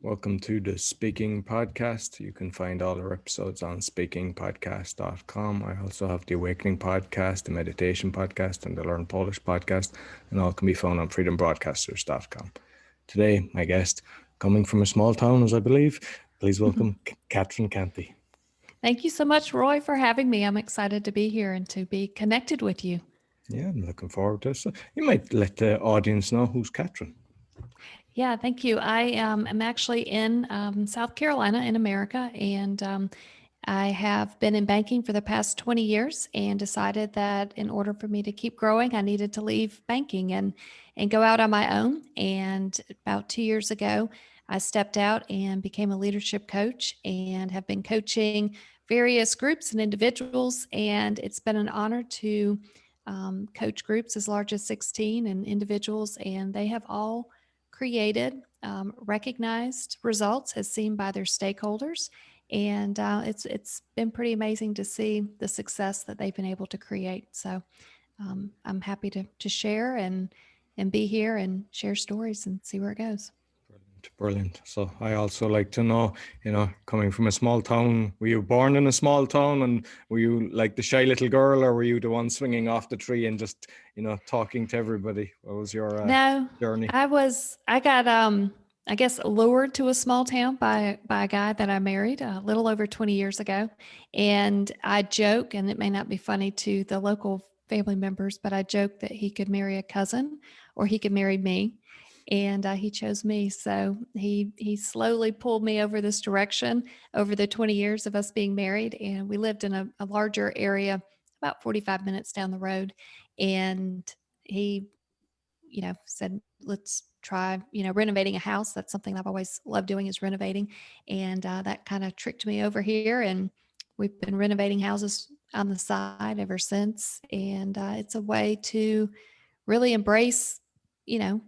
Welcome to the Speaking Podcast. You can find all our episodes on speakingpodcast.com. I also have the Awakening Podcast, the Meditation Podcast, and the Learn Polish Podcast, and all can be found on freedombroadcasters.com. Today, my guest, coming from a small town, as I believe, please welcome Catherine Cantey. Thank you so much, Roy, for having me. I'm excited to be here and to be connected with you. Yeah, I'm looking forward to it. So you might let the audience know who's Catherine. Yeah, thank you. I am actually in South Carolina in America, and I have been in banking for the past 20 years and decided that in order for me to keep growing, I needed to leave banking and go out on my own. And about 2 years ago, I stepped out and became a leadership coach and have been coaching various groups and individuals. And it's been an honor to coach groups as large as 16 and individuals, and they have all created recognized results as seen by their stakeholders. And it's been pretty amazing to see the success that they've been able to create. So I'm happy to share and be here and share stories and see where it goes. Brilliant. So I also like to know, coming from a small town, were you born in a small town and were you like the shy little girl, or were you the one swinging off the tree and just, talking to everybody? What was your No, journey? I got, I guess, lured to a small town by a guy that I married a little over 20 years ago. And I joke, and it may not be funny to the local family members, but I joke that he could marry a cousin or he could marry me. And he chose me. So he slowly pulled me over this direction over the 20 years of us being married. And we lived in a larger area, about 45 minutes down the road. And he said, let's try, renovating a house. That's something I've always loved doing, is renovating. And that kind of tricked me over here. And we've been renovating houses on the side ever since. And it's a way to really embrace, you know,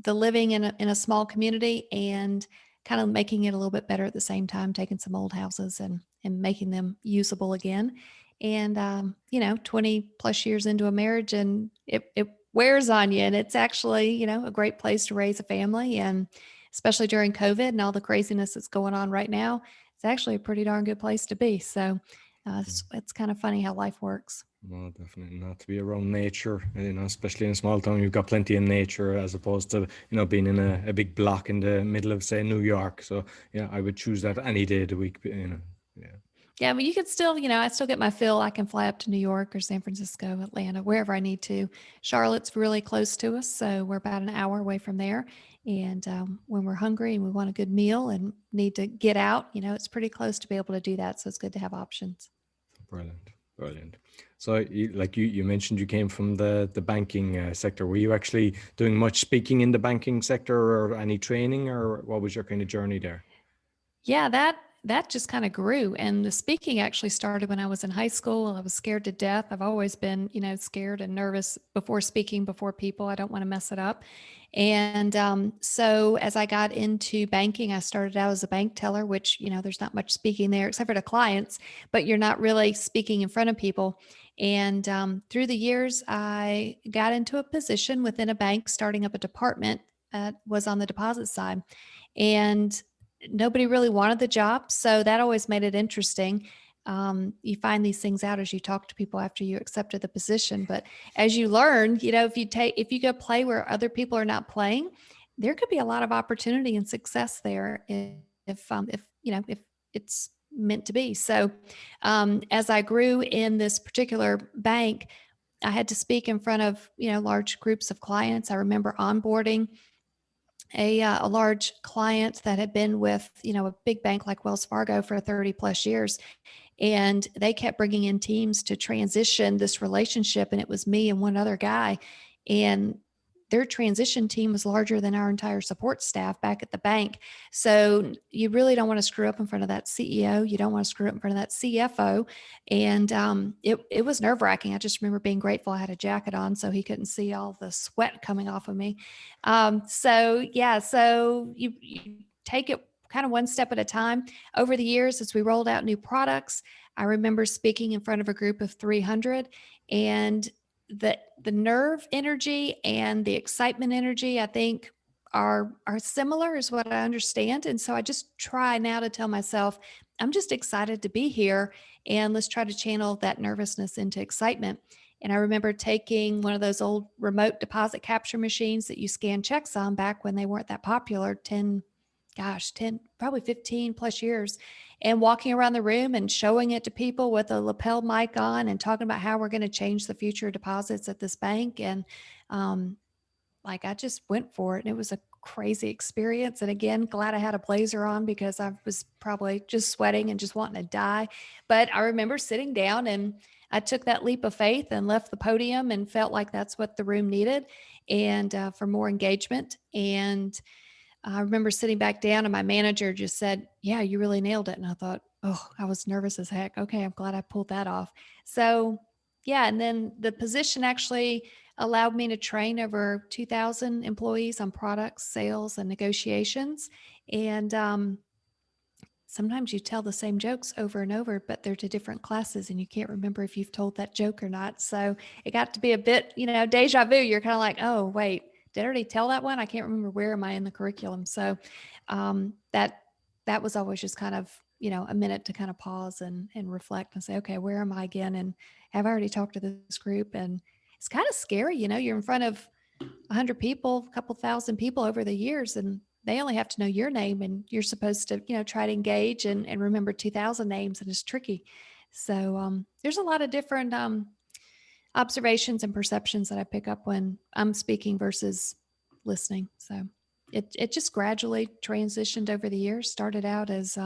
the living in a small community and kind of making it a little bit better at the same time, taking some old houses and making them usable again. And, 20 plus years into a marriage, and it wears on you. And it's actually, a great place to raise a family. And especially during COVID and all the craziness that's going on right now, it's actually a pretty darn good place to be. So it's kind of funny how life works. No, definitely not. To be around nature, especially in a small town, you've got plenty of nature as opposed to, being in a big block in the middle of, say, New York. So, yeah, I would choose that any day of the week, Yeah. Yeah, but you could still, I still get my fill. I can fly up to New York or San Francisco, Atlanta, wherever I need to. Charlotte's really close to us, so we're about an hour away from there. And when we're hungry and we want a good meal and need to get out, it's pretty close to be able to do that. So it's good to have options. Brilliant, brilliant. So, you mentioned you came from the banking sector. Were you actually doing much speaking in the banking sector, or any training, or what was your kind of journey there? Yeah, that just kind of grew. And the speaking actually started when I was in high school. I was scared to death. I've always been, scared and nervous before speaking before people. I don't want to mess it up. And so as I got into banking, I started out as a bank teller, which, there's not much speaking there except for to clients, but you're not really speaking in front of people. And through the years, I got into a position within a bank, starting up a department that was on the deposit side. And nobody really wanted the job. So that always made it interesting. You find these things out as you talk to people after you accepted the position. But as you learn, if you go play where other people are not playing, there could be a lot of opportunity and success there if it's meant to be. So as I grew in this particular bank, I had to speak in front of large groups of clients. I remember onboarding a large client that had been with a big bank like Wells Fargo for 30 plus years, and they kept bringing in teams to transition this relationship, and it was me and one other guy, and their transition team was larger than our entire support staff back at the bank. So you really don't want to screw up in front of that CEO. You don't want to screw up in front of that CFO. And it was nerve wracking. I just remember being grateful I had a jacket on so he couldn't see all the sweat coming off of me. So you take it kind of one step at a time. Over the years, as we rolled out new products, I remember speaking in front of a group of 300, and the nerve energy and the excitement energy, I think, are similar is what I understand. And so I just try now to tell myself, I'm just excited to be here, and let's try to channel that nervousness into excitement. And I remember taking one of those old remote deposit capture machines that you scan checks on back when they weren't that popular, 10, probably 15 plus years, and walking around the room and showing it to people with a lapel mic on and talking about how we're going to change the future of deposits at this bank. And um, like I just went for it, and it was a crazy experience. And again, glad I had a blazer on because I was probably just sweating and just wanting to die. But I remember sitting down, and I took that leap of faith and left the podium and felt like that's what the room needed, and for more engagement. And I remember sitting back down, and my manager just said, "Yeah, you really nailed it." And I thought, oh, I was nervous as heck. Okay, I'm glad I pulled that off. So, yeah. And then the position actually allowed me to train over 2,000 employees on products, sales, and negotiations. And sometimes you tell the same jokes over and over, but they're to different classes, and you can't remember if you've told that joke or not. So it got to be a bit, deja vu. You're kind of like, oh, wait, did I already tell that one? I can't remember, where am I in the curriculum? So that was always just kind of, a minute to kind of pause and reflect and say, okay, where am I again? And have I already talked to this group? And it's kind of scary, you're in front of 100 people, a couple thousand people over the years, and they only have to know your name, and you're supposed to, try to engage and remember 2,000 names, and it's tricky. So there's a lot of different observations and perceptions that I pick up when I'm speaking versus listening. So it just gradually transitioned over the years. Started out as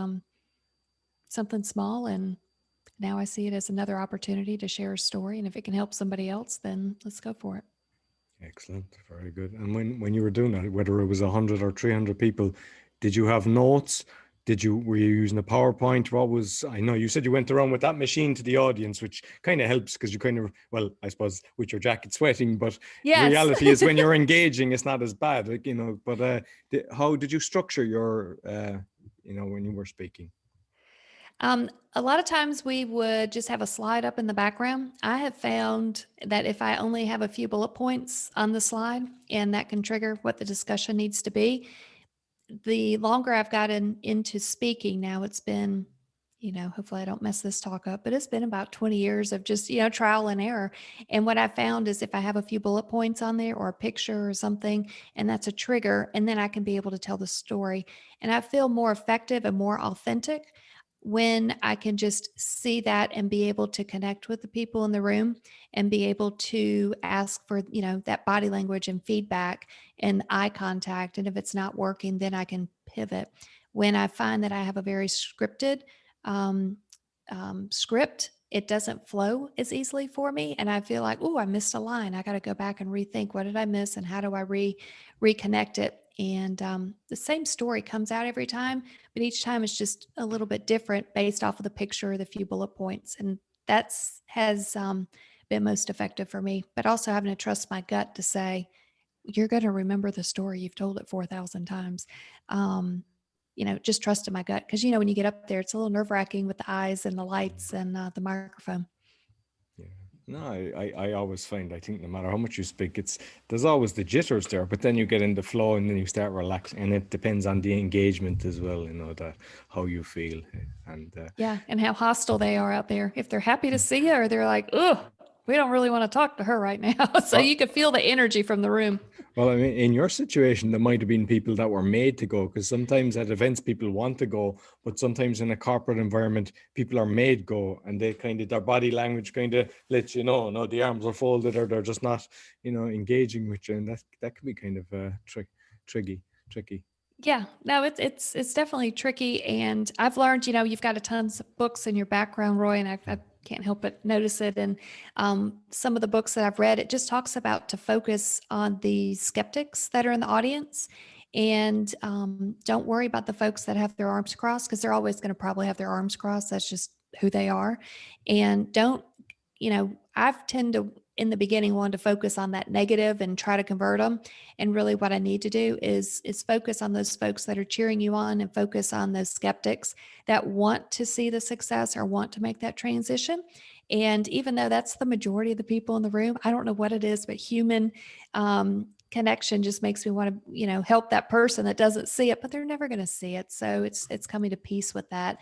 something small, and now I see it as another opportunity to share a story. And if it can help somebody else, then let's go for it. Excellent, very good. And when you were doing that, whether it was 100 or 300 people, did you have notes? Were you using a PowerPoint? I know you said you went around with that machine to the audience, which kind of helps because you kind of, well, I suppose with your jacket sweating, but the Yes. reality is when you're engaging, it's not as bad, but how did you structure your, when you were speaking? A lot of times we would just have a slide up in the background. I have found that if I only have a few bullet points on the slide, and that can trigger what the discussion needs to be, the longer I've gotten into speaking now, it's been, hopefully I don't mess this talk up, but it's been about 20 years of just, trial and error. And what I found is if I have a few bullet points on there or a picture or something, and that's a trigger, and then I can be able to tell the story. And I feel more effective and more authentic when I can just see that and be able to connect with the people in the room and be able to ask for, that body language and feedback and eye contact. And if it's not working, then I can pivot. When I find that I have a very scripted um, script, it doesn't flow as easily for me. And I feel like, oh, I missed a line. I got to go back and rethink, what did I miss and how do I reconnect it? And the same story comes out every time, but each time it's just a little bit different based off of the picture or the few bullet points. And that's has been most effective for me. But also having to trust my gut to say, you're going to remember the story. You've told it 4,000 times. Just trusting my gut. Because, when you get up there, it's a little nerve wracking with the eyes and the lights and the microphone. Yeah. No, I always find, I think no matter how much you speak, there's always the jitters there, but then you get in the flow and then you start relaxing, and it depends on the engagement as well, that how you feel. And Yeah. And how hostile they are out there. If they're happy to see you, or they're like, oh, we don't really want to talk to her right now. So you can feel the energy from the room. Well, I mean, in your situation, there might have been people that were made to go, because sometimes at events people want to go, but sometimes in a corporate environment, people are made go, and they their body language kind of lets you know, no, the arms are folded, or they're just not, engaging with you, and that can be kind of tricky. Yeah, no, it's definitely tricky, and I've learned, you've got a tons of books in your background, Roy, and I can't help but notice it. And some of the books that I've read, it just talks about to focus on the skeptics that are in the audience, and don't worry about the folks that have their arms crossed, because they're always going to probably have their arms crossed. That's just who they are, and don't, I've tend to in the beginning wanted to focus on that negative and try to convert them. And really what I need to do is focus on those folks that are cheering you on, and focus on those skeptics that want to see the success or want to make that transition. And even though that's the majority of the people in the room, I don't know what it is, but human connection just makes me want to, help that person that doesn't see it, but they're never going to see it. So it's coming to peace with that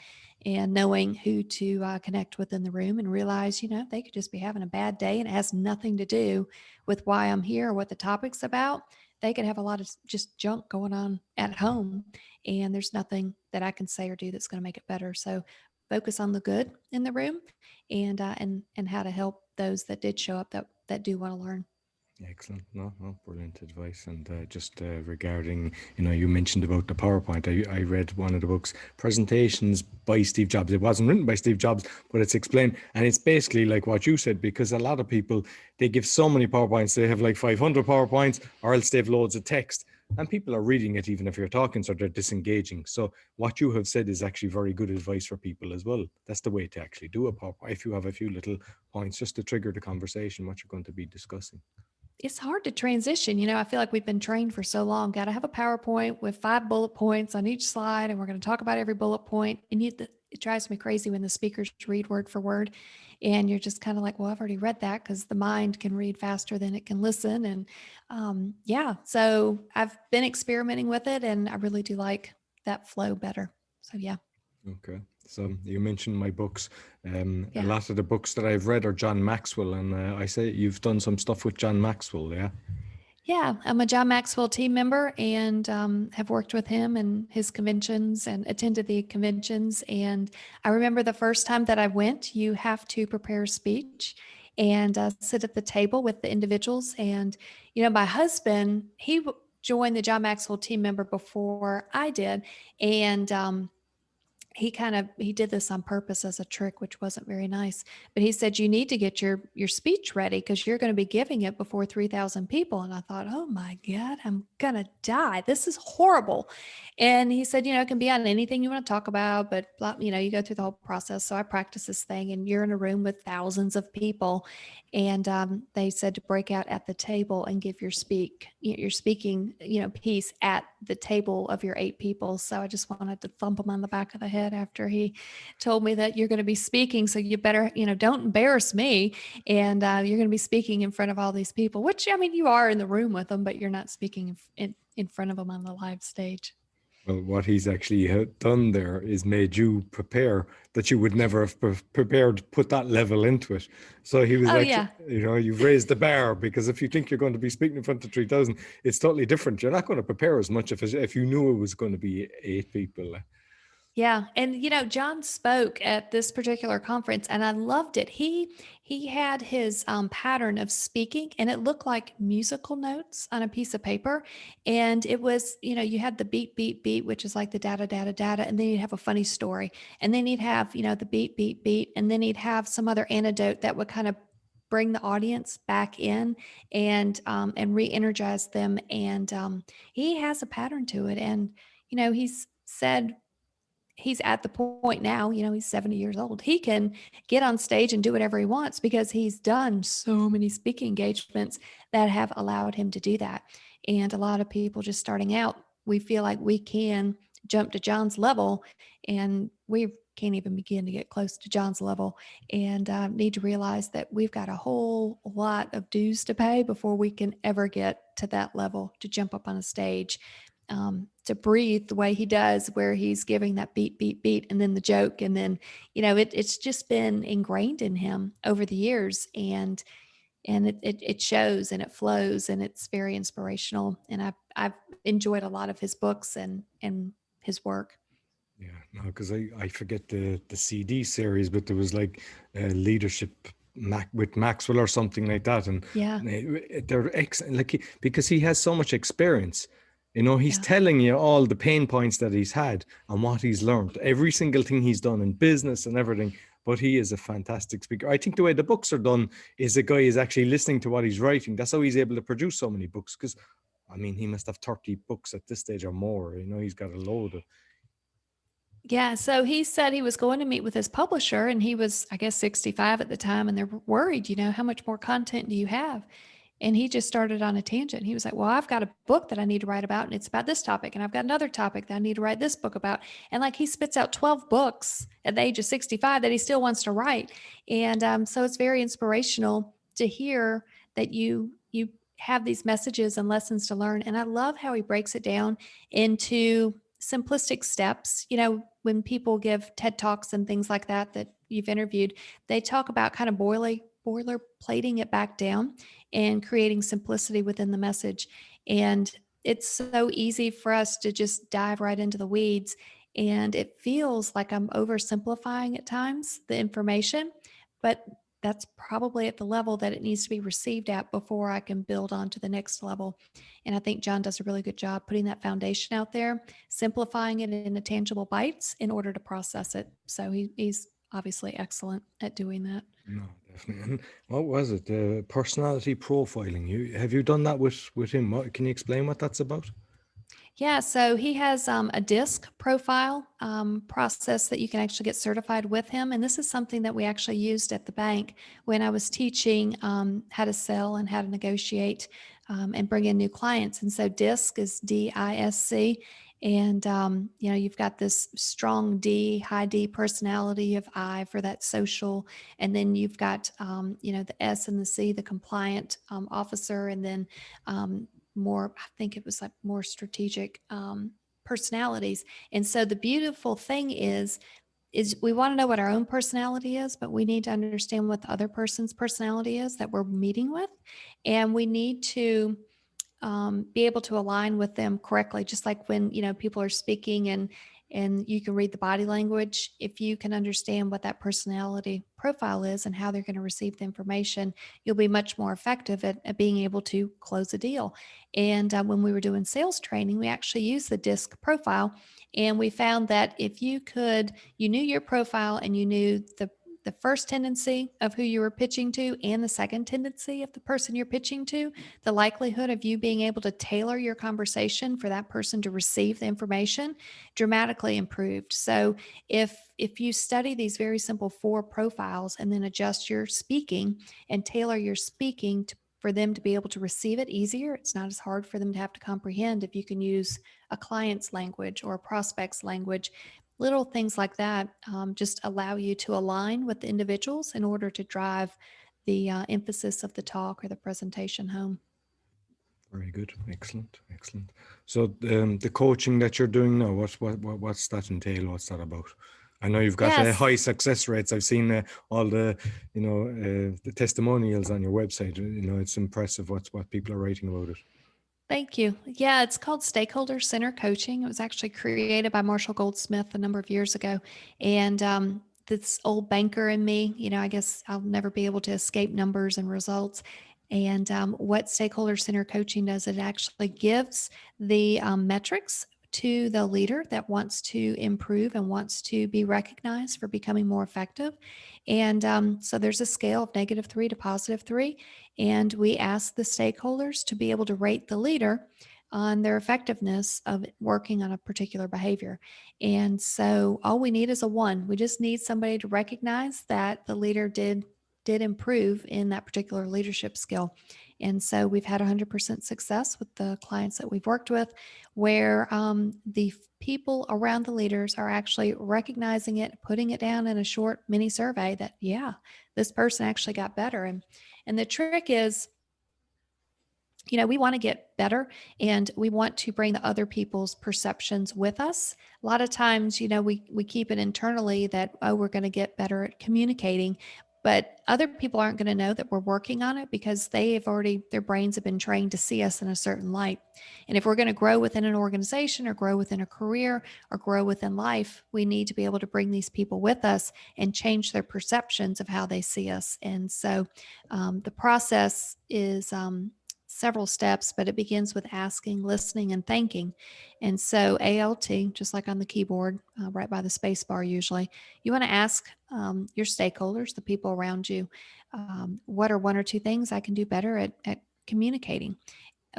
and knowing who to connect with in the room and realize, they could just be having a bad day and it has nothing to do with why I'm here or what the topic's about. They could have a lot of just junk going on at home, and there's nothing that I can say or do that's going to make it better. So focus on the good in the room, and how to help those that did show up that do want to learn. Excellent. No, no, brilliant advice. And just regarding, you mentioned about the PowerPoint. I read one of the books, Presentations by Steve Jobs. It wasn't written by Steve Jobs, but it's explained. And it's basically like what you said, because a lot of people, they give so many PowerPoints. They have like 500 PowerPoints, or else they have loads of text. And people are reading it even if you're talking, so they're disengaging. So what you have said is actually very good advice for people as well. That's the way to actually do a PowerPoint. If you have a few little points just to trigger the conversation, what you're going to be discussing. It's hard to transition. I feel like we've been trained for so long. Got to have a PowerPoint with 5 bullet points on each slide, and we're going to talk about every bullet point. And it drives me crazy when the speakers read word for word, and you're just kind of like, well, I've already read that, because the mind can read faster than it can listen. And yeah, so I've been experimenting with it, and I really do like that flow better. So yeah. Okay. So you mentioned my books. A Yeah. lot of the books that I've read are John Maxwell, and I say you've done some stuff with John Maxwell, yeah? Yeah, I'm a John Maxwell team member, and have worked with him and his conventions and attended the conventions. And I remember the first time that I went, you have to prepare a speech and sit at the table with the individuals. And, my husband, joined the John Maxwell team member before I did. And he did this on purpose as a trick, which wasn't very nice. But he said, you need to get your speech ready, because you're going to be giving it before 3,000 people. And I thought, oh my God, I'm going to die. This is horrible. And he said, it can be on anything you want to talk about, but blah, you go through the whole process. So I practiced this thing, and you're in a room with thousands of people. And they said to break out at the table and give your speaking, piece at the table of your 8 people. So I just wanted to thump him on the back of the head after he told me that you're going to be speaking. So you better, don't embarrass me. And you're going to be speaking in front of all these people, which, I mean, you are in the room with them, but you're not speaking in front of them on the live stage. Well, what he's actually done there is made you prepare that you would never have prepared, put that level into it. So he was actually, yeah. You've raised the bar, because if you think you're going to be speaking in front of 3,000, it's totally different. You're not going to prepare as much if you knew it was going to be 8 people. Yeah. And John spoke at this particular conference, and I loved it. He had his pattern of speaking, and it looked like musical notes on a piece of paper. And it was, you had the beat, beat, beat, which is like the data, data, data. And then you'd have a funny story. And then he'd have, the beat, beat, beat. And then he'd have some other anecdote that would kind of bring the audience back in and re-energize them. And he has a pattern to it. And, he's said, he's at the point now, he's 70 years old. He can get on stage and do whatever he wants, because he's done so many speaking engagements that have allowed him to do that. And a lot of people just starting out, we feel like we can jump to John's level, and we can't even begin to get close to John's level, and need to realize that we've got a whole lot of dues to pay before we can ever get to that level, to jump up on a stage, to breathe the way he does, where he's giving that beat, beat, beat, and then the joke. And then, it's just been ingrained in him over the years, and it shows, and it flows, and it's very inspirational. And I've enjoyed a lot of his books and his work. Yeah, no, because I forget the CD series, but there was like leadership with Maxwell or something like that, and Yeah. they're excellent. Like, because he has so much experience, he's Yeah. telling you all the pain points that he's had and what he's learned, every single thing he's done in business and everything. But he is a fantastic speaker. I think the way the books are done is the guy is actually listening to what he's writing. That's how he's able to produce so many books. Because I mean, he must have 30 books at this stage or more. He's got a load of. Yeah. So he said he was going to meet with his publisher, and he was, I guess, 65 at the time. And they're worried, how much more content do you have? And he just started on a tangent. He was like, well, I've got a book that I need to write about, and it's about this topic. And I've got another topic that I need to write this book about. And like, he spits out 12 books at the age of 65 that he still wants to write. And so it's very inspirational to hear that you have these messages and lessons to learn. And I love how he breaks it down into simplistic steps. When people give TED Talks and things like that that you've interviewed, they talk about kind of boiler plating it back down and creating simplicity within the message. And it's so easy for us to just dive right into the weeds. And it feels like I'm oversimplifying at times the information, but that's probably at the level that it needs to be received at before I can build on to the next level. And I think John does a really good job putting that foundation out there, simplifying it into tangible bites in order to process it. So he's obviously excellent at doing that. No, definitely. And what was it? The personality profiling. Have you done that with him? Can you explain what that's about? Yeah, so he has a DISC profile process that you can actually get certified with him. And this is something that we actually used at the bank when I was teaching how to sell and how to negotiate and bring in new clients. And so DISC is DISC. And, you've got this strong D, high D personality of I for that social. And then you've got, the S and the C, the compliant officer. And then more, I think it was like more strategic personalities. And so the beautiful thing is we want to know what our own personality is, but we need to understand what the other person's personality is that we're meeting with. And we need to be able to align with them correctly. Just like when people are speaking and you can read the body language. If you can understand what that personality profile is and how they're going to receive the information, you'll be much more effective at being able to close a deal. And when we were doing sales training, we actually used the DISC profile, and we found that if you knew your profile and you knew the first tendency of who you were pitching to and the second tendency of the person you're pitching to, the likelihood of you being able to tailor your conversation for that person to receive the information dramatically improved. So if you study these very simple 4 profiles and then adjust your speaking and tailor your speaking for them to be able to receive it easier, it's not as hard for them to have to comprehend if you can use a client's language or a prospect's language. Little things like that just allow you to align with the individuals in order to drive the emphasis of the talk or the presentation home. Very good. Excellent. Excellent. So the coaching that you're doing now, what's that entail? What's that about? I know you've got high Yes. success rates. I've seen all the, the testimonials on your website. It's impressive what people are writing about it. Thank you. Yeah, it's called Stakeholder Center Coaching. It was actually created by Marshall Goldsmith a number of years ago. And this old banker in me, I guess I'll never be able to escape numbers and results. And what Stakeholder Center Coaching does, it actually gives the metrics to the leader that wants to improve and wants to be recognized for becoming more effective. And so there's a scale of -3 to +3. And we ask the stakeholders to be able to rate the leader on their effectiveness of working on a particular behavior. And so all we need is a 1. We just need somebody to recognize that the leader did improve in that particular leadership skill. And so we've had 100% success with the clients that we've worked with, where the people around the leaders are actually recognizing it, putting it down in a short mini survey that, yeah, this person actually got better. And the trick is, we want to get better and we want to bring the other people's perceptions with us. A lot of times, we keep it internally that, oh, we're going to get better at communicating. But other people aren't going to know that we're working on it because their brains have been trained to see us in a certain light. And if we're going to grow within an organization or grow within a career or grow within life, we need to be able to bring these people with us and change their perceptions of how they see us. And so the process is several steps, but it begins with asking, listening, and thanking. And so ALT, just like on the keyboard, right by the space bar usually, you want to ask your stakeholders, the people around you, what are 1 or 2 things I can do better at communicating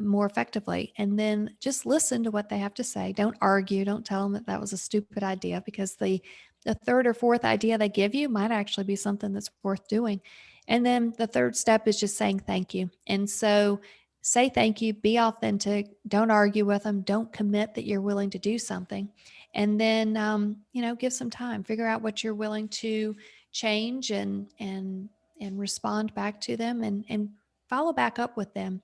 more effectively, and then just listen to what they have to say. Don't argue. Don't tell them that that was a stupid idea, because the 3rd or 4th idea they give you might actually be something that's worth doing. And then the 3rd step is just saying thank you. And so say thank you, be authentic, don't argue with them, don't commit that you're willing to do something. And then give some time, figure out what you're willing to change and respond back to them and follow back up with them.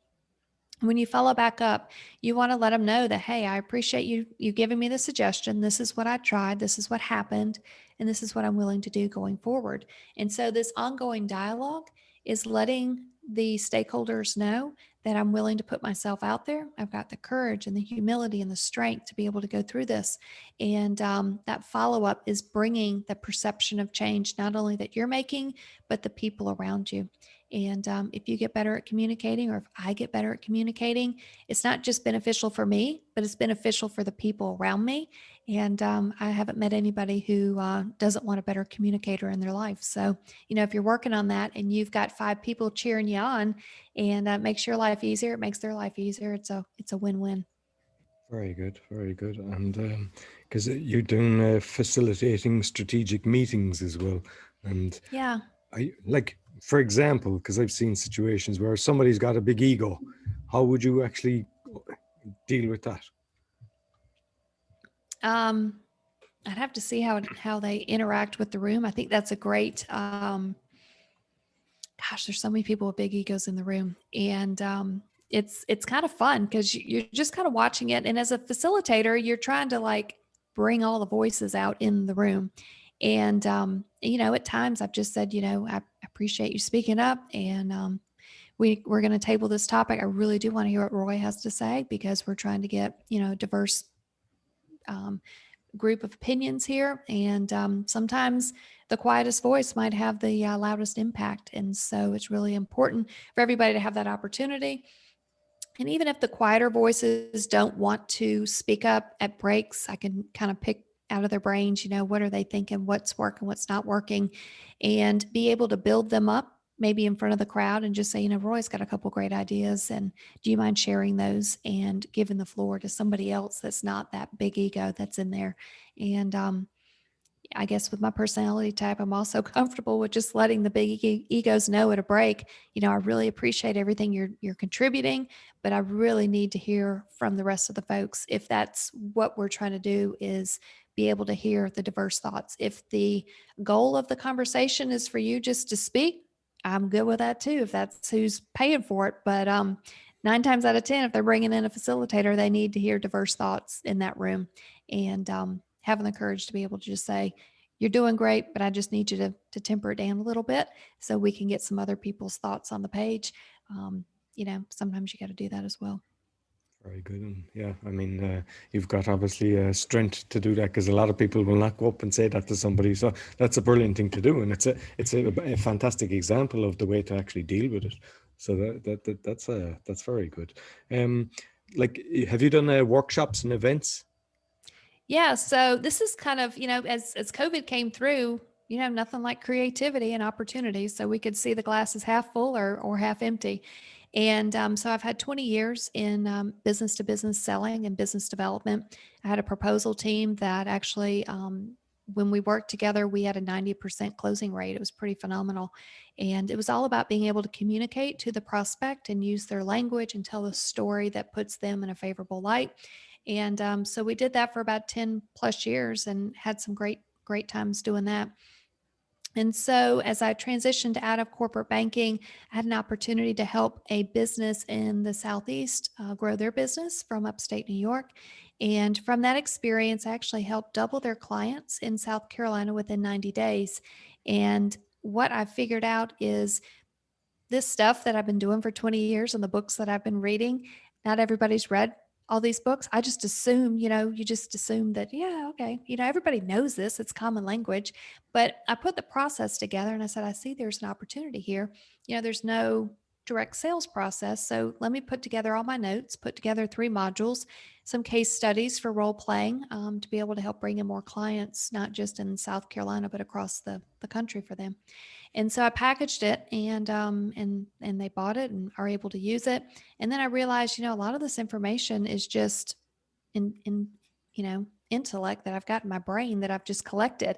When you follow back up, you want to let them know that, hey, I appreciate you giving me the suggestion. This is what I tried, this is what happened, and this is what I'm willing to do going forward. And so this ongoing dialogue is letting the stakeholders know that I'm willing to put myself out there. I've got the courage and the humility and the strength to be able to go through this. And that follow up is bringing the perception of change, not only that you're making, but the people around you. And if you get better at communicating, or if I get better at communicating, it's not just beneficial for me, but it's beneficial for the people around me. And I haven't met anybody who doesn't want a better communicator in their life. So, if you're working on that and you've got 5 people cheering you on, and makes your life easier, it makes their life easier. It's a win-win. Very good, very good. And because you're doing facilitating strategic meetings as well. And Yeah. I like, for example, because I've seen situations where somebody's got a big ego. How would you actually deal with that? Um, I'd have to see how they interact with the room. I think that's a great. Gosh, there's so many people with big egos in the room, and it's kind of fun because you're just kind of watching it. And as a facilitator, you're trying to like bring all the voices out in the room. And at times I've just said, I appreciate you speaking up, and we're going to table this topic. I really do want to hear what Roy has to say because we're trying to get diverse um, group of opinions here. And sometimes the quietest voice might have the loudest impact. And so it's really important for everybody to have that opportunity. And even if the quieter voices don't want to speak up at breaks, I can kind of pick out of their brains, what are they thinking, what's working, what's not working, and be able to build them up maybe in front of the crowd and just say, Roy's got a couple great ideas. And do you mind sharing those and giving the floor to somebody else that's not that big ego that's in there? And I guess with my personality type, I'm also comfortable with just letting the big egos know at a break, I really appreciate everything you're contributing, but I really need to hear from the rest of the folks. If that's what we're trying to do, is be able to hear the diverse thoughts. If the goal of the conversation is for you just to speak, I'm good with that too, if that's who's paying for it. But 9 times out of 10, if they're bringing in a facilitator, they need to hear diverse thoughts in that room. And having the courage to be able to just say, you're doing great, but I just need you to temper it down a little bit so we can get some other people's thoughts on the page. Sometimes you got to do that as well. Very good. And yeah, I mean, you've got obviously strength to do that because a lot of people will not go up and say that to somebody. So that's a brilliant thing to do, and it's a fantastic example of the way to actually deal with it. So that's very good. Like, have you done workshops and events? Yeah. So this is kind of, as COVID came through, nothing like creativity and opportunity. So we could see the glass is half full or half empty. And so I've had 20 years in business to business selling and business development. I had a proposal team that actually, when we worked together, we had a 90% closing rate. It was pretty phenomenal. And it was all about being able to communicate to the prospect and use their language and tell a story that puts them in a favorable light. And so we did that for about 10 plus years and had some great times doing that. And so, as I transitioned out of corporate banking, I had an opportunity to help a business in the Southeast grow their business from upstate New York. And from that experience, I actually helped double their clients in South Carolina within 90 days. And what I figured out is this stuff that I've been doing for 20 years and the books that I've been reading, not everybody's read all these books. I just assume, you just assume that, yeah, okay, everybody knows this, it's common language. But I put the process together and I said, I see there's an opportunity here. There's no direct sales process. So let me put together all my notes, put together 3 modules, some case studies for role playing to be able to help bring in more clients, not just in South Carolina, but across the country for them. And so I packaged it and they bought it and are able to use it. And then I realized, a lot of this information is just in intellect that I've got in my brain that I've just collected.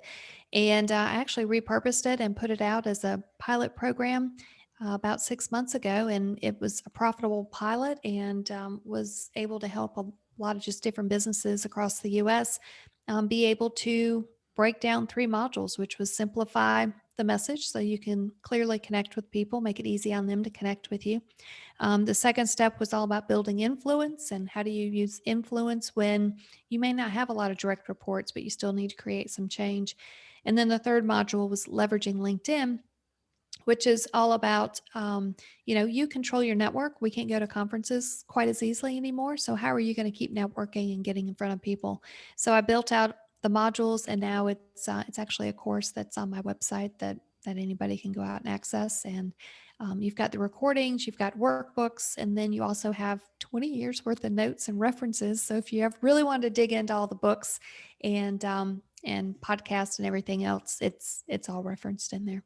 And I actually repurposed it and put it out as a pilot program about 6 months ago. And it was a profitable pilot and was able to help a lot of just different businesses across the US be able to break down 3 modules, which was simplify, the message so you can clearly connect with people, make it easy on them to connect with you. The second step was all about building influence and how do you use influence when you may not have a lot of direct reports, but you still need to create some change. And then the third module was leveraging LinkedIn, which is all about, you control your network. We can't go to conferences quite as easily anymore. So how are you going to keep networking and getting in front of people? So I built out the modules, and now it's actually a course that's on my website that anybody can go out and access. And you've got the recordings, you've got workbooks, and then you also have 20 years worth of notes and references. So if you have really wanted to dig into all the books and podcasts and everything else, it's all referenced in there.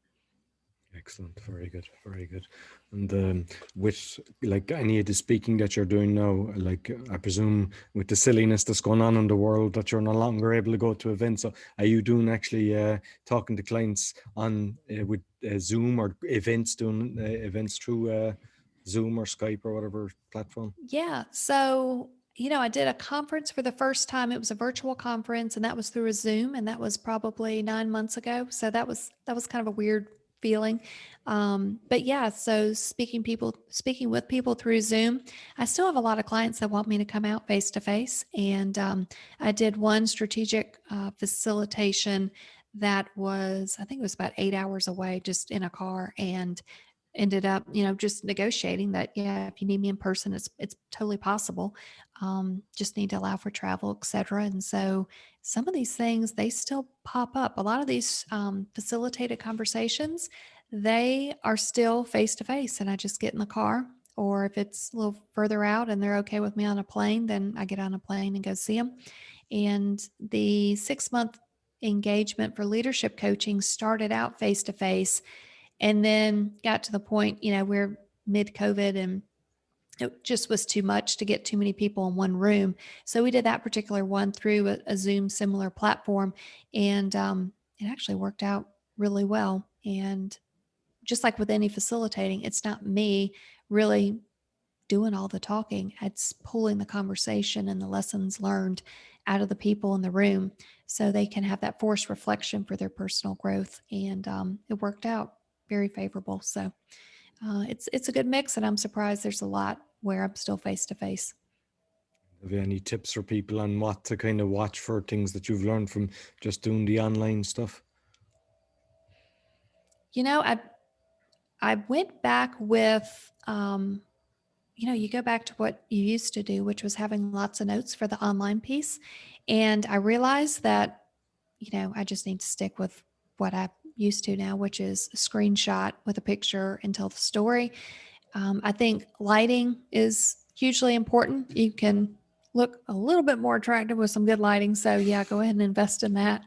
Excellent. Very good. Very good. And with like any of the speaking that you're doing now, like I presume with the silliness that's going on in the world that you're no longer able to go to events. So are you doing actually talking to clients on with Zoom or events, doing events through Zoom or Skype or whatever platform? Yeah. So, I did a conference for the first time. It was a virtual conference, and that was through a Zoom, and that was probably 9 months ago. So that was kind of a weird feeling. But yeah, so speaking with people through Zoom. I still have a lot of clients that want me to come out face to face, and I did one strategic facilitation that was, I think it was about 8 hours away, just in a car, and ended up, just negotiating that, yeah, if you need me in person, it's totally possible. Just need to allow for travel, et cetera. And so some of these things, they still pop up. A lot of these facilitated conversations, they are still face to face. And I just get in the car, or if it's a little further out and they're okay with me on a plane, then I get on a plane and go see them. And the 6 month engagement for leadership coaching started out face to face, and then got to the point, we're mid COVID, and it just was too much to get too many people in one room. So we did that particular one through a Zoom similar platform, and it actually worked out really well. And just like with any facilitating, it's not me really doing all the talking. It's pulling the conversation and the lessons learned out of the people in the room so they can have that forced reflection for their personal growth. And it worked out very favorable. So it's a good mix, and I'm surprised there's a lot where I'm still face to face. Have you any tips for people on what to kind of watch for, things that you've learned from just doing the online stuff? I went back with you go back to what you used to do, which was having lots of notes for the online piece, and I realized that I just need to stick with what I used to now, which is a screenshot with a picture and tell the story. I think lighting is hugely important. You can look a little bit more attractive with some good lighting. So, yeah, go ahead and invest in that.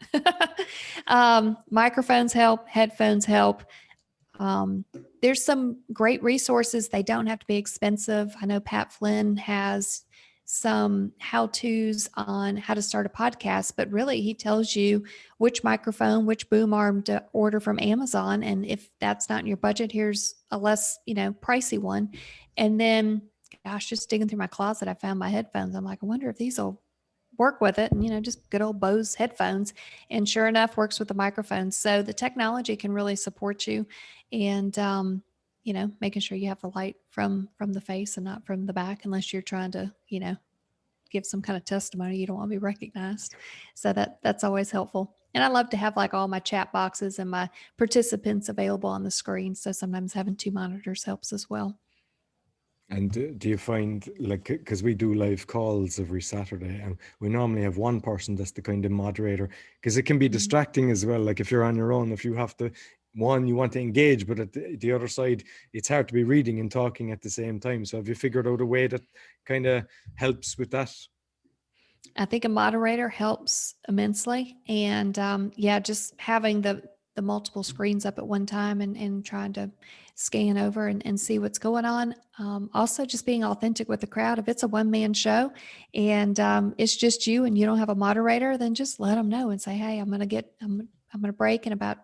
Microphones help, headphones help. Um, there's some great resources. They don't have to be expensive. I know Pat Flynn has some how to's on how to start a podcast, but really he tells you which microphone, which boom arm to order from Amazon. And if that's not in your budget, here's a less, pricey one. And then, gosh, just digging through my closet, I found my headphones. I'm like, I wonder if these will work with it. And, just good old Bose headphones. And sure enough, works with the microphones. So the technology can really support you. And, making sure you have the light from the face and not from the back, unless you're trying to, give some kind of testimony. You don't want to be recognized. So that's always helpful. And I love to have like all my chat boxes and my participants available on the screen. So sometimes having two monitors helps as well. And do you find, like, because we do live calls every Saturday, and we normally have one person that's the kind of moderator, because it can be distracting as well. Like if you're on your own, if you have to, one, you want to engage, but at the other side, it's hard to be reading and talking at the same time. So have you figured out a way that kind of helps with that? I think a moderator helps immensely. And yeah, just having the multiple screens up at one time and trying to scan over and see what's going on. Also, just being authentic with the crowd. If it's a one-man show and it's just you and you don't have a moderator, then just let them know and say, hey, I'm going to break in about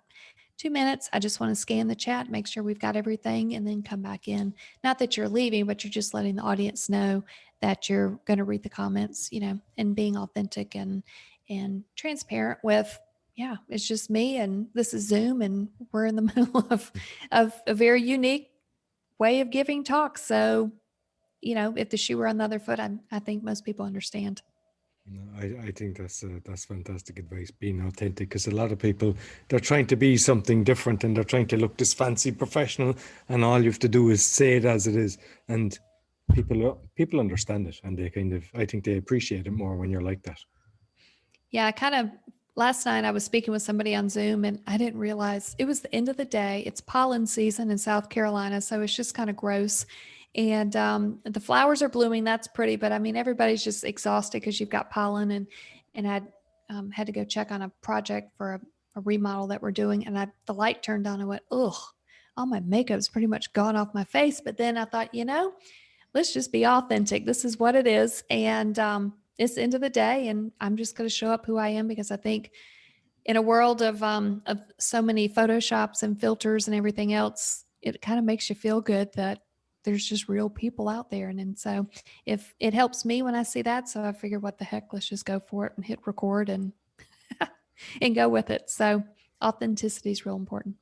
2 minutes. I just want to scan the chat, make sure we've got everything, and then come back in. Not that you're leaving, but you're just letting the audience know that you're going to read the comments, and being authentic and transparent with, Yeah, it's just me and this is Zoom and we're in the middle of a very unique way of giving talks. So, if the shoe were on the other foot, I think most people understand. No, I think that's fantastic advice, being authentic, because a lot of people, they're trying to be something different and they're trying to look this fancy professional, and all you have to do is say it as it is, and people understand it, and they kind of, I think they appreciate it more when you're like that. Yeah, I kind of last night I was speaking with somebody on Zoom and I didn't realize it was the end of the day. It's pollen season in South Carolina, so it's just kind of gross. And the flowers are blooming. That's pretty, but I mean everybody's just exhausted because you've got pollen and I had to go check on a project for a remodel that we're doing, and the light turned on and went, ugh, all my makeup's pretty much gone off my face. But then I thought, let's just be authentic. This is what it is. And it's the end of the day. And I'm just going to show up who I am because I think in a world of so many Photoshops and filters and everything else, it kind of makes you feel good that there's just real people out there. And so if it helps me when I see that, so I figure what the heck, let's just go for it and hit record and, and go with it. So authenticity is real important.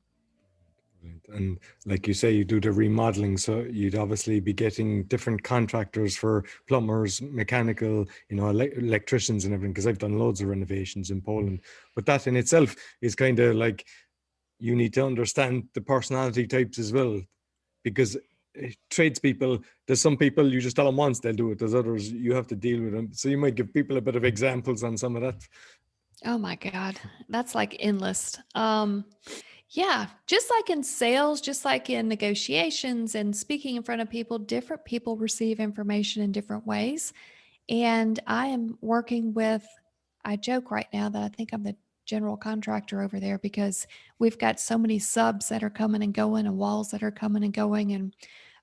Right. And like you say, you do the remodeling, so you'd obviously be getting different contractors for plumbers, mechanical, electricians and everything, because I've done loads of renovations in Poland. But that in itself is kind of like, you need to understand the personality types as well, because tradespeople, there's some people you just tell them once, they'll do it. There's others you have to deal with them. So you might give people a bit of examples on some of that. Oh my God. That's like endless. Yeah, just like in sales, just like in negotiations and speaking in front of people, different people receive information in different ways. And I am working with, I joke right now that I think I'm the general contractor over there because we've got so many subs that are coming and going and walls that are coming and going and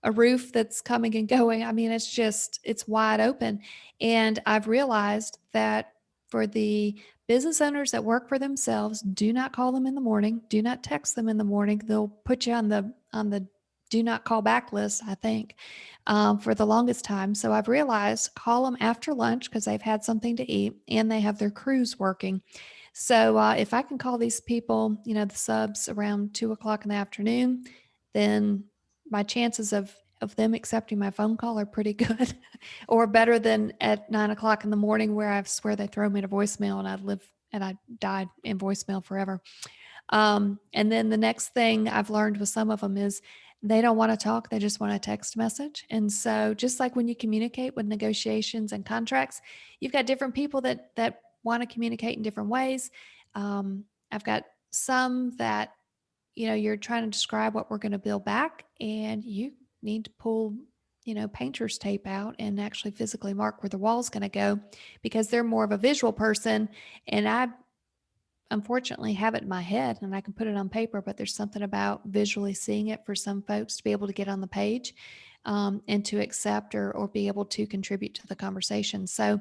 a roof that's coming and going. I mean, it's wide open. And I've realized that for the business owners that work for themselves, do not call them in the morning. Do not text them in the morning. They'll put you on the do not call back list, I think, for the longest time. So I've realized call them after lunch because they've had something to eat and they have their crews working. So if I can call these people, the subs around 2 o'clock in the afternoon, then my chances of them accepting my phone call are pretty good or better than at 9 o'clock in the morning where I swear they throw me to voicemail and I died in voicemail forever. And then the next thing I've learned with some of them is they don't want to talk. They just want a text message. And so just like when you communicate with negotiations and contracts, you've got different people that want to communicate in different ways. I've got some that, you're trying to describe what we're going to build back and you need to pull, painter's tape out and actually physically mark where the wall's going to go because they're more of a visual person. And I unfortunately have it in my head and I can put it on paper, but there's something about visually seeing it for some folks to be able to get on the page and to accept or be able to contribute to the conversation. So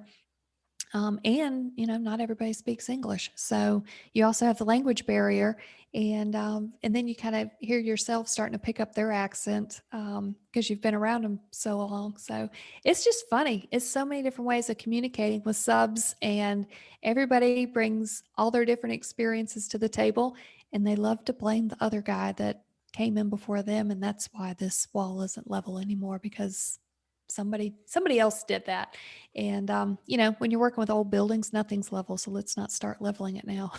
and not everybody speaks English, so you also have the language barrier, and then you kind of hear yourself starting to pick up their accent because you've been around them so long. So it's just funny. It's so many different ways of communicating with subs, and everybody brings all their different experiences to the table, and they love to blame the other guy that came in before them, and that's why this wall isn't level anymore because somebody else did that. And when you're working with old buildings, nothing's level, so let's not start leveling it now.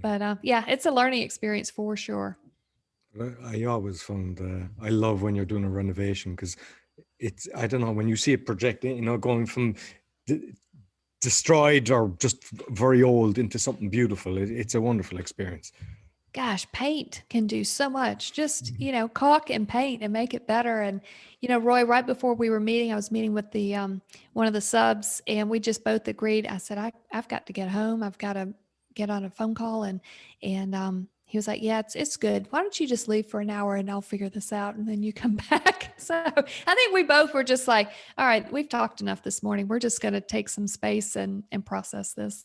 But yeah, it's a learning experience for sure. I always found, I love when you're doing a renovation, because it's, I don't know, when you see it projecting, going from destroyed or just very old into something beautiful, it's a wonderful experience. Gosh, paint can do so much. Just, caulk and paint and make it better. And, Roy, right before we were meeting, I was meeting with the one of the subs, and we just both agreed. I said, I've got to get home. I've got to get on a phone call. And he was like, yeah, it's good. Why don't you just leave for an hour and I'll figure this out and then you come back. So I think we both were just like, all right, we've talked enough this morning. We're just going to take some space and process this.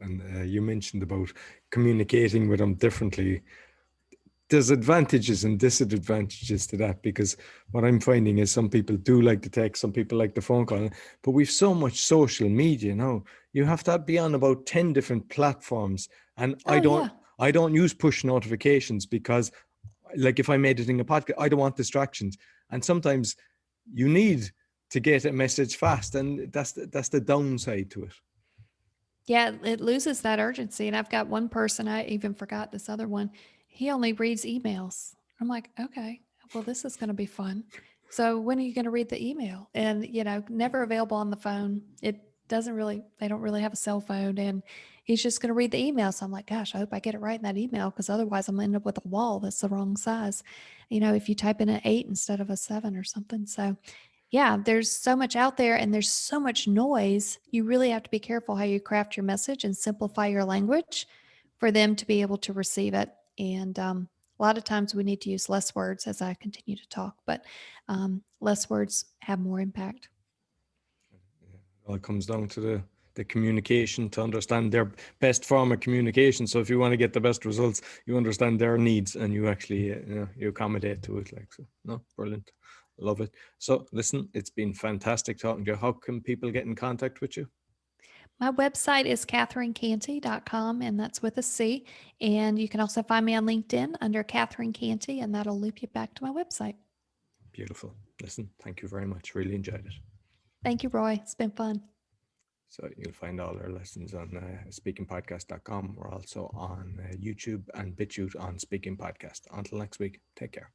And you mentioned about communicating with them differently. there's advantages and disadvantages to that, because what I'm finding is some people do like the text, some people like the phone call, but we've so much social media now. You have to be on about 10 different platforms, and Oh, yeah. I don't use push notifications because, like, if I'm editing a podcast, I don't want distractions, and sometimes you need to get a message fast, and that's the downside to it. Yeah, it loses that urgency. And I've got one person, I even forgot this other one. He only reads emails. I'm like, okay, well, this is going to be fun. So when are you going to read the email? And, never available on the phone. They don't really have a cell phone. And he's just going to read the email. So I'm like, gosh, I hope I get it right in that email, because otherwise I'm going to end up with a wall that's the wrong size. If you type in an 8 instead of a 7 or something. So yeah, there's so much out there and there's so much noise. You really have to be careful how you craft your message and simplify your language for them to be able to receive it. And a lot of times we need to use less words as I continue to talk, but less words have more impact. Well, it comes down to the communication, to understand their best form of communication. So if you want to get the best results, you understand their needs and you actually you accommodate to it. Like, so, no, brilliant, love it. So listen, it's been fantastic talking to you. How can people get in contact with you? My website is catherinecantey.com, and that's with a C. And you can also find me on LinkedIn under Catherine Cantey, and that'll loop you back to my website. Beautiful. Listen, thank you very much. Really enjoyed it. Thank you, Roy. It's been fun. So you'll find all our lessons on speakingpodcast.com. We're also on YouTube and BitChute on Speaking Podcast. Until next week, take care.